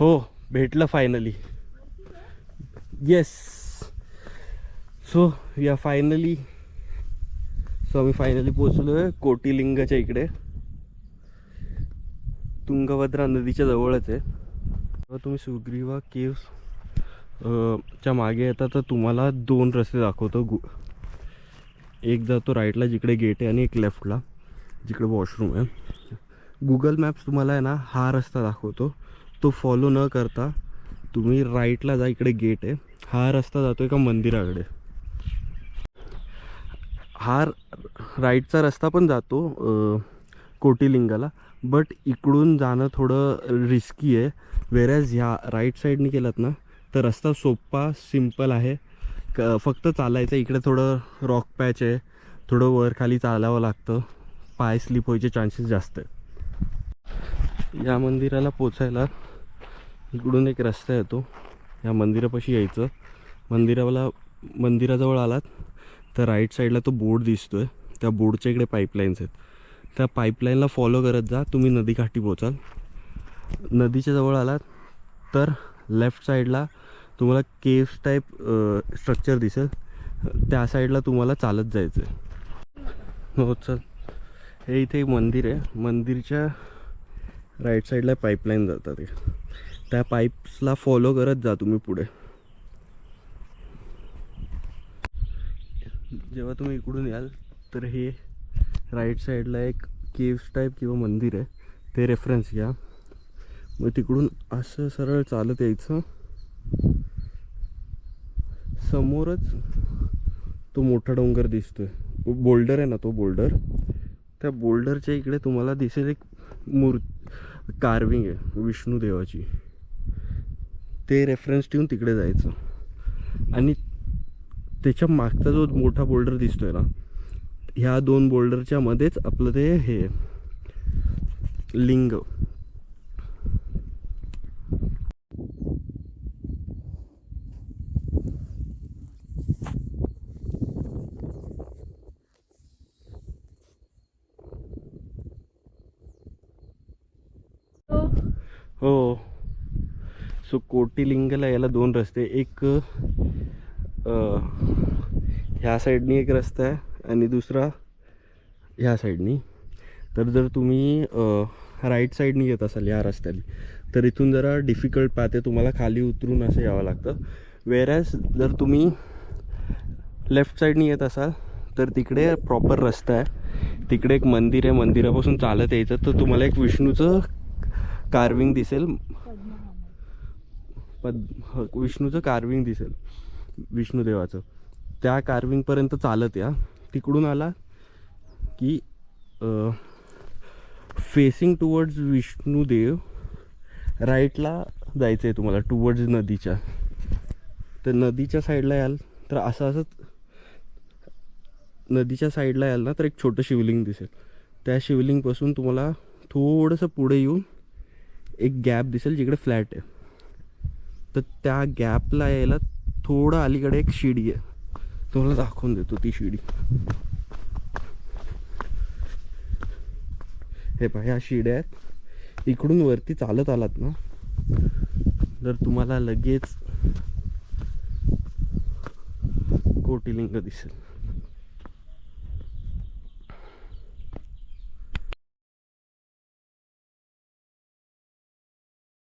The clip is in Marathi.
हो भेटलं फायनली. येस. सो आम्ही फायनली पोचलो आहे कोटिलिंगाच्या इकडे. तुंगभद्रा नदीच्या जवळच आहे. तुम्ही सुग्रीवा केव्स च्या मागे येता तर तुम्हाला 2 रस्ते दाखवतो. एक जातो राईटला जिकडे गेट आहे आणि एक लेफ्टला जिकडे वॉशरूम आहे. गुगल मॅप्स तुम्हाला आहे ना हा रस्ता दाखवतो. तो फॉलो न करता तुम्ही राईटला जा, इकडे गेट आहे. हा रस्ता जातो एका मंदिराकडे. हा राईटचा रस्ता पण जातो कोटिलिंगाला, बट इकडून जाणं थोडं रिस्की आहे. वेरॅज ह्या राईट साईडने केलात ना तर रस्ता सोपा सिम्पल आहे. फक्त चालायचं. इकडे थोडं रॉक पॅच आहे, थोडं वर खाली चालावं लागतं. पाय स्लिप व्हायचे चान्सेस जास्त आहे. या मंदिराला पोचायला इकडून एक रस्ता येतो. या मंदिरापाशी यायचं. मंदिराजवळ आलात तर राईट साईडला तो बोर्ड दिसतो आहे. त्या बोर्डच्या इकडे पाईपलाईन्स आहेत. त्या पाईपलाईनला फॉलो करत जा, तुम्ही नदीकाठी पोचाल. नदीच्या जवळ आलात तर लेफ्ट साईडला तुम्हाला केव्स टाईप स्ट्रक्चर दिसेल. त्या साईडला तुम्हाला चालत जायचं आहे. हो चल. हे इथे एक मंदिर आहे. मंदिरच्या राईट साईडला पाईपलाईन जातात. त्या पाईप्सला फॉलो करत जा तुम्ही पुढे. जेव्हा तुम्ही इकडून याल तर हे राईट साईडला एक केव्स टाईप किंवा मंदिर आहे, ते रेफरन्स घ्या. मग तिकडून असं सरळ चालत यायचं. समोरच तो मोठा डोंगर दिसतोय, बोल्डर आहे ना तो बोल्डर. त्या बोल्डरच्या इकडे तुम्हाला दिसेल एक कार्विंग आहे विष्णुदेवाची. ते रेफरन्स ठेवून तिकडे जायचं. आणि त्याच्या मागचा जो मोठा बोल्डर दिसतोय ना, ह्या 2 बोल्डरच्या मध्येच आपलं ते हे लिंग. हो. सो कोटिलिंगला यायला 2 रस्ते. एक ह्या साईडनी एक रस्ता आहे आणि दुसरा ह्या साईडनी. तर जर तुम्ही राईट साईडनी येत असाल या रस्त्याने तर इथून जरा डिफिकल्ट पाथ आहे, तुम्हाला खाली उतरून असं यावं लागतं. वेरॅज जर तुम्ही लेफ्ट साईडनी येत असाल तर तिकडे प्रॉपर रस्ता आहे. तिकडे एक मंदिर आहे, मंदिरापासून चालत यायचं तर तुम्हाला एक विष्णूचं कार्विंग दिसेल. विष्णूचं कार्विंग दिसेल, विष्णुदेवाचं. त्या कार्विंगपर्यंत चालत या. तिकडून आला की फेसिंग टुवर्ड्स विष्णुदेव राईटला जायचं आहे तुम्हाला, टुवर्ड्स नदीच्या. तर नदीच्या साईडला याल तर असंच नदीच्या साईडला याल ना तर एक छोटं शिवलिंग दिसेल. त्या शिवलिंगपासून तुम्हाला थोडंसं पुढे येऊन एक गॅप दिसेल जिकडे फ्लॅट आहे. तर त्या गॅपला यायला थोडं अलीकडे एक शिडी आहे, तुम्हाला दाखवून देतो ती शिडी. हे पहा, ह्या शिड्या आहेत. इकडून वरती चालत आलात ना तर तुम्हाला लगेच कोटिलिंग दिसेल.